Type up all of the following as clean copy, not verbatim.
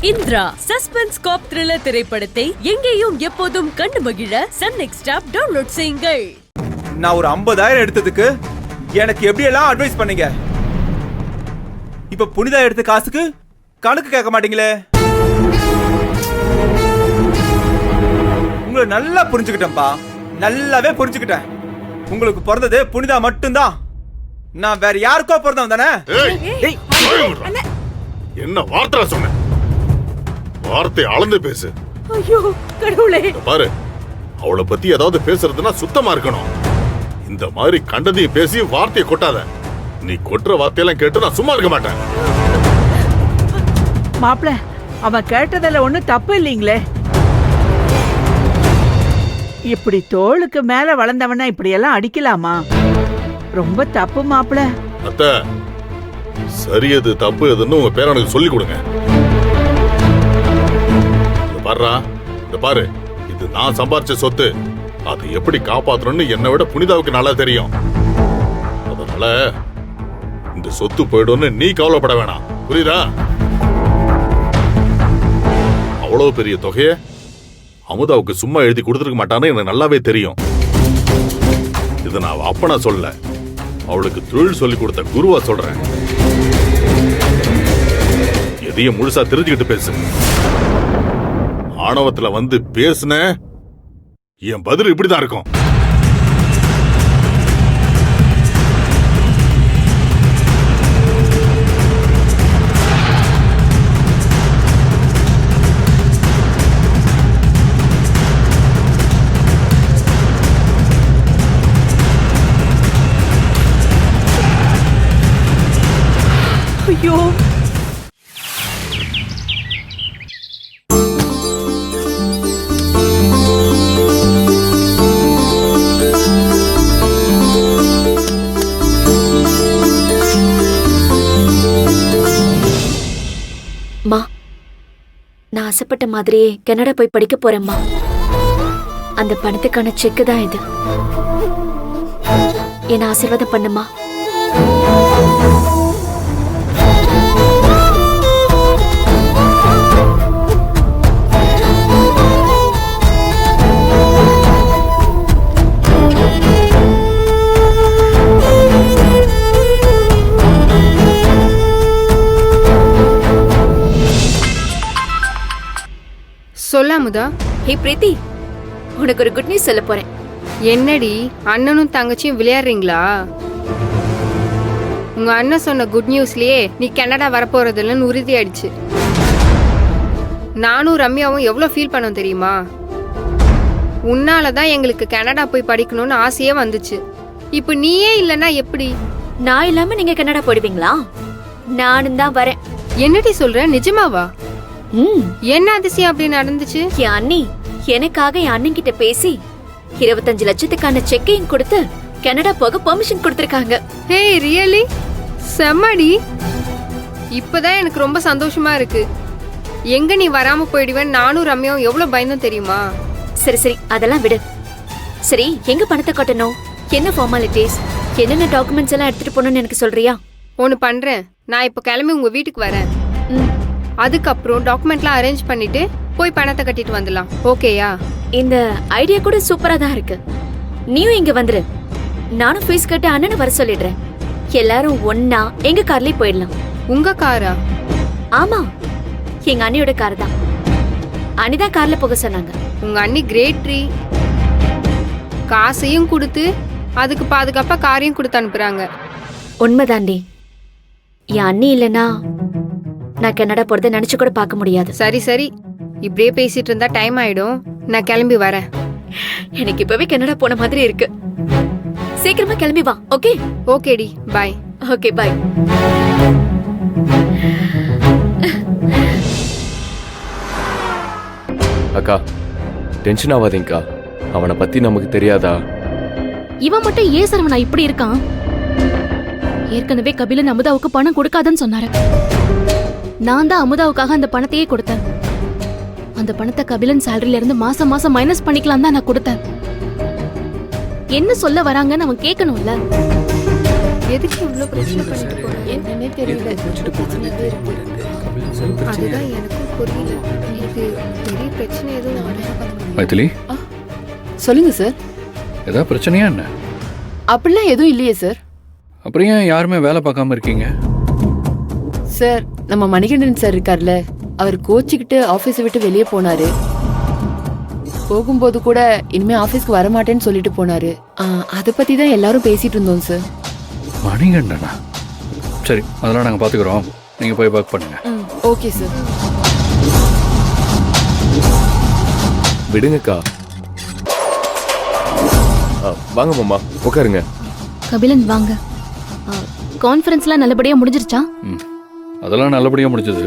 Indira suspense காப் thriller திரைப்படத்தை எங்கேயும் எப்போதும் கண்டு மகிழ சன் நெக்ஸ்ட் ஆப் டவுன்லோட் செய்யுங்கள். நான் ஒரு 50,000 எடுத்ததுக்கு எனக்கு எப்படி எல்லாம் அட்வைஸ் பண்ணீங்க. இப்ப புனிதா எடுத்த காசுக்கு கணக்கு கேட்க மாட்டீங்களே. உங்களை நல்லா புரிஞ்சுக்கிட்டேன்ப்பா, நல்லாவே புரிஞ்சுக்கிட்டேன். உங்களுக்கு பிறந்தது புனிதா மட்டும்தான், நான் வேற யாருக்கோ பிறந்தவன் தானே. என்ன வார்த்தை சொன்ன? வார்த்தை அளந்து பேசு. ஐயோ கடவுளே, பாரு, அவளை பத்தி ஏதாவது பேசுறதுன்னா சுத்தமா இருக்கணும். இந்த மாதிரி கண்டதையும் பேசி வார்த்தையை கொட்டாத. நீ கொட்டுற வார்த்தையெல்லாம் கேட்டு நான் சும்மா இருக்க மாட்டேன். மாப்பிள, அவன் கேட்டதில் ஒன்னும் தப்பு இல்லீங்களே. இப்படி தோளுக்கு மேல வளர்ந்தவனா இப்படி எல்லாம் அடிக்கலாமா? ரொம்ப தப்பு மாப்பிள. அத்த, சரி எது தப்பு எதுன்னு உங்க பேரனுக்கு சொல்லி கொடுங்க. பாரு, இது நான் சம்பாரிச்ச சொத்து. அது எப்படி காப்பாற்றணும்னு என்னை விட புனிதாவுக்கு நல்லா தெரியும். அதனால இந்த சொத்து போயிடும்னு நீ கவலைப்பட வேணாம், புரியுதா? அவ்வளவு பெரிய தொகையை அமுதாவுக்கு சும்மா எழுதி கொடுத்துருக்க மாட்டான்னு எனக்கு நல்லாவே தெரியும். இது நான் அப்பனா சொல்ல, அவளுக்கு தொழில் சொல்லி கொடுத்த குருவா சொல்றேன். எதையும் முழுசா தெரிஞ்சுக்கிட்டு பேசு. ஆணவத்துல வந்து பேசுன என் பதில் இப்படிதான் இருக்கும். ஐயோ, நான் ஆசைப்பட்ட மாதிரியே கனடா போய் படிக்க போறேம்மா. அந்த பணத்துக்கான செக் தான் இது. என்ன ஆசீர்வாதம் பண்ணுமா. சொல்லாமுதா. ஹே பிரீத்தி, உனக்கு ஒரு குட் நியூஸ் சொல்ல போறேன். என்னடி, அண்ணனும் தங்கச்சியும் விளையாடுறீங்களா? உங்க அண்ணன் சொன்ன குட் நியூஸ்லயே நீ கனடா வரப்போறதுலன்னு உறுதி ஆயிடுச்சு. நானும் ரம்யாவும் எவ்வளவு ஃபீல் பண்ணோம் தெரியுமா? உன்னாலதான் எங்களுக்கு கனடா போய் படிக்கணும்னு ஆசையே வந்துச்சு. இப்ப நீயே இல்லன்னா எப்படி? நான் இல்லாம நீங்க கனடா போடுவீங்களா? நானும் தான் வரேன். என்னடி சொல்ற, நிஜமாவா? என்ன அதிசயம் அப்படி நடந்துச்சு? என் அண்ணி எனக்காக என் அண்ணன் கிட்ட பேசி 25 லட்சத்துக்கான செக்கையும் கொடுத்து கனடா போக பெர்மிஷன் கொடுத்திருக்காங்க. ஹே, ரியலி? செம்மடி. இப்பதான் எனக்கு ரொம்ப சந்தோஷமா இருக்கு. எங்க நீ வராம போயிடுவேன் நானும் ரம்யாவும் எவ்வளவு பயந்தோம் தெரியுமா? சரி சரி, அதெல்லாம் விடு. சரி, எங்க பணத்தை கட்டணும், என்ன ஃபார்மாலிட்டிஸ், என்னென்ன டாக்குமெண்ட்ஸ் எல்லாம் எடுத்துட்டு போகணும்னு எனக்கு சொல்றியா? ஒன்னு பண்றேன், நான் இப்ப கிளம்பி உங்க வீட்டுக்கு வரேன். அதுக்கப்புறம் டாக்குமெண்ட்லாம் அரேஞ்ச் பண்ணிட்டு போய் பணத்தை கட்டிட்டு வந்துடலாம். ஓகேயா? இந்த ஐடியா கூட சூப்பரா தான் இருக்கு. நீயும் இங்க வந்துரு. நானும் ஃபீஸ் கட்ட அண்ணனை வர சொல்லிடுறேன். எல்லாரும் ஒன்னா எங்க கார்லயே போயிடலாம். உங்க காரா? ஆமா, எங்க அண்ணியோட கார் தான். அண்ணிதான் கார்ல போக சொன்னாங்க. உங்க அண்ணி கிரேட் ட்ரீ. காசையும் கொடுத்து அதுக்கு பாதுகாப்பா காரையும் கொடுத்து அனுப்புறாங்க. உண்மைதாண்டி. என் அண்ணி இல்லனா நான் கனடா போறதை நினைச்சு கூட பார்க்க முடியாது. சரி சரி, இப்படியே பேசிட்டு இருந்தா டைம் ஆயிடும். நான் கிளம்பி வரேன். எனக்கு இப்பவே கனடா போன மாதிரி இருக்கு. சீக்கிரமா கிளம்பி வா. ஓகே? ஓகேடி, பாய். ஓகே, பாய். அக்கா, டென்ஷன் ஆகாதீங்கக்கா. அவனை பத்தி நமக்கு தெரியாதா? இவன் மட்டும் ஏன் சரவணா இப்படி இருக்கான்? ஏற்கனவே கபிலன் அமுதாவுக்கு பணம் கொடுக்காதன்னு சொன்னாரு. நான் தான் அமுதாவுக்காக அந்த பணத்தையே கொடுத்தேன். அந்த பணத்தை கபிலன் சேலரியில இருந்து மாசம் மாசம் மைனஸ் பண்ணிக்கலாம் தான் நான் கொடுத்தேன். என்ன சொல்ல வராங்கன்னு அவன் கேட்கணும்ல. எதுக்கு இவ்வளவு பிரச்சனை பண்ணிட்டு போறீங்க? என்னன்னே தெரியல. அதுதான் எனக்கும் புரியல. இது பெரிய பிரச்சனை எதுவும் மைதிலி, சொல்லுங்க சார். ஏதாவது பிரச்சனையா என்ன? அப்படிலாம் எதுவும் இல்லையே சார். அப்புறம் ஏன் யாருமே வேலை பார்க்காம இருக்கீங்க? சார், நம்ம மணிகண்டன் சார் இருக்கார்ல, அவர் கோச்சிக்கிட்டு ஆபீஸை விட்டு வெளியே போனாரு. போகும்போது கூட இனிமே ஆபீஸ்க்கு வரமாட்டேன்னு சொல்லிட்டு போனாரு. அதை பத்தி தான் எல்லாரும் பேசிட்டு இருந்தோம் சார். மணிகண்டனா? சரி, அதெல்லாம் நாங்கள் பார்த்துக்குறோம். நீங்கள் போய் ஒர்க் பண்ணுங்க. Okay sir. விடுங்கக்கா. வாங்க மாமா, உட்காருங்க. கபிலன் வாங்க. கான்ஃபரன்ஸ்லாம் நல்லபடியா முடிஞ்சிருச்சா? அதெல்லாம் நல்லபடியாக முடிஞ்சது.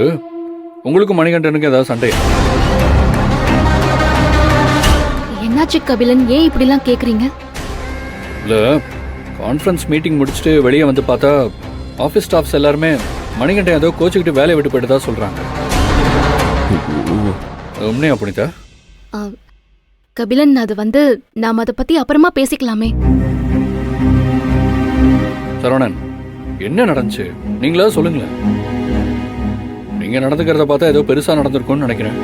உங்களுக்கு மணிகண்டனுக்கு ஏதாவது சண்டையா? என்னாச்சு கபிலன், ஏன் இப்படிலாம் கேக்குறீங்க? இல்லை, கான்ஃபரன்ஸ் மீட்டிங் முடிச்சுட்டு வெளியே வந்து பார்த்தா ஆஃபீஸ் ஸ்டாஃப்ஸ் எல்லாருமே மணிகண்டன் ஏதோ கோச்சிக்கிட்டு வேலையை விட்டு போயிட்டு தான் சொல்கிறாங்க. உண்மையா புனிதா? கபிலன், அது வந்து நாம் அதை பத்தி அப்புறமா பேசிக்கலாமே. சரவணன், என்ன நடந்துச்சு நீங்களா சொல்லுங்களேன். நீங்க நடந்துக்கிறத பார்த்தா ஏதோ பெருசா நடந்திருக்கும்னு நினைக்கிறேன்.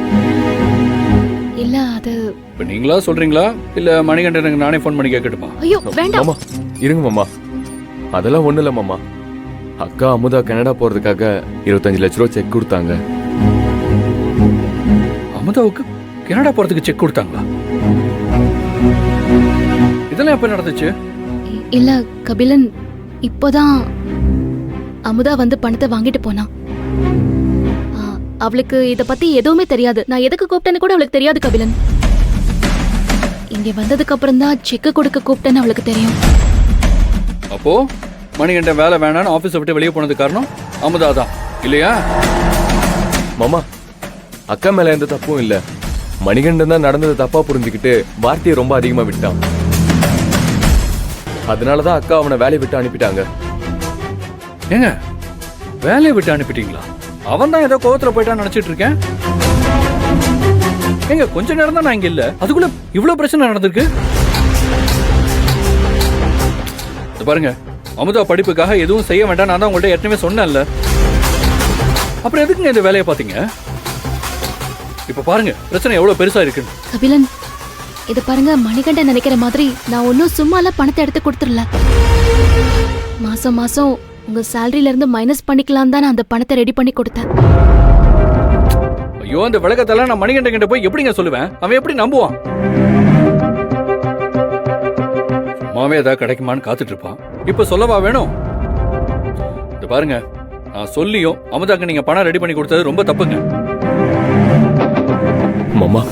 இல்ல, அது இப்ப நீங்களா சொல்றீங்களா இல்ல மணிகண்டனுக்கு நானே ஃபோன் பண்ணி கேட்கட்டுமா? ஐயோ வேண்டாம் மாமா இருங்க மாமா. அதெல்லாம் ஒண்ணு இல்ல மாமா. அக்கா அமுதா கனடா போறதுக்காக 25 லட்ச ரூபா செக் கொடுத்தாங்க. அமுதாவுக்கு கனடா போறதுக்கு செக் கொடுத்தாங்களா? இதெல்லாம் எப்ப நடந்துச்சு? இல்ல கபிலன், இப்போதான் அமுதா வந்து பணத்தை வாங்கிட்டு போனா. அவளுக்கு இத பத்தி எதுவுமே தெரியாது. நான் எதுக்கு கூப்பிட்டேன்னு கூட அவளுக்கு தெரியாது கபிலன். இங்க வந்ததுக்கு அப்புறம் தான் செக் கொடுக்க கூப்பிட்டேன்னு அவளுக்கு தெரியும். அப்போ மணிகண்டன் வேலை வேணான்னு ஆபீஸை விட்டு வெளியே போனது காரணம் அமுதா தான் இல்லையா? மாமா, அக்கா மேல எந்த தப்பும் இல்ல. மணிகண்டன் தான் நடந்தது தப்பா புரிஞ்சுக்கிட்டு வார்த்தையை ரொம்ப அதிகமா விட்டான். அதனாலதான் அக்கா அவனை வேலையை விட்டு அனுப்பிட்டாங்க. ஏங்க, வேலையை விட்டு அனுப்பிட்டீங்களா? அவன் தான் ஏதோ கோவத்துல போயிட்டான்னு நினைச்சிட்டு இருக்கேன். ஏங்க, கொஞ்ச நேரம் தான் நான் இங்க இல்ல, அதுக்குள்ள இவ்வளவு பிரச்சனை நடந்திருக்கு. பாருங்க, அமுதா படிப்புக்காக எதுவும் செய்ய வேண்டாம் நான் தான் உங்கள்ட்ட ஏற்கனவே சொன்னேன்ல. அப்புறம் எதுக்குங்க இந்த வேலையை பாத்தீங்க? இப்ப பாருங்க பிரச்சனை எவ்வளவு பெருசா இருக்குன்னு. கபிலன், இத பாருங்க, மணிகண்டன் நினைக்கிற மாதிரி நான் ஒன்னும் சும்மால பணத்தை எடுத்து கொடுத்துடல. மாசம் மாசம் உங்க சேலரியில இருந்து மைனஸ் பண்ணிக்கலாம் தான் நான் அந்த பணத்தை ரெடி பண்ணி கொடுத்தேன். ஐயோ, அந்த விளக்கத்தெல்லாம் நான் மணிகண்டன் கிட்ட போய் எப்படிங்க சொல்லுவேன்? அவன் எப்படி நம்புவான்? சும்மாவே ஏதாவது கிடைக்குமான்னு காத்துட்டு இருப்பான். இப்ப சொல்லவா வேணும்? இது பாருங்க, நான் சொல்லியும் அமுதாக்கு நீங்க பணம் ரெடி பண்ணி கொடுத்தது ரொம்ப தப்புங்க. மாமா,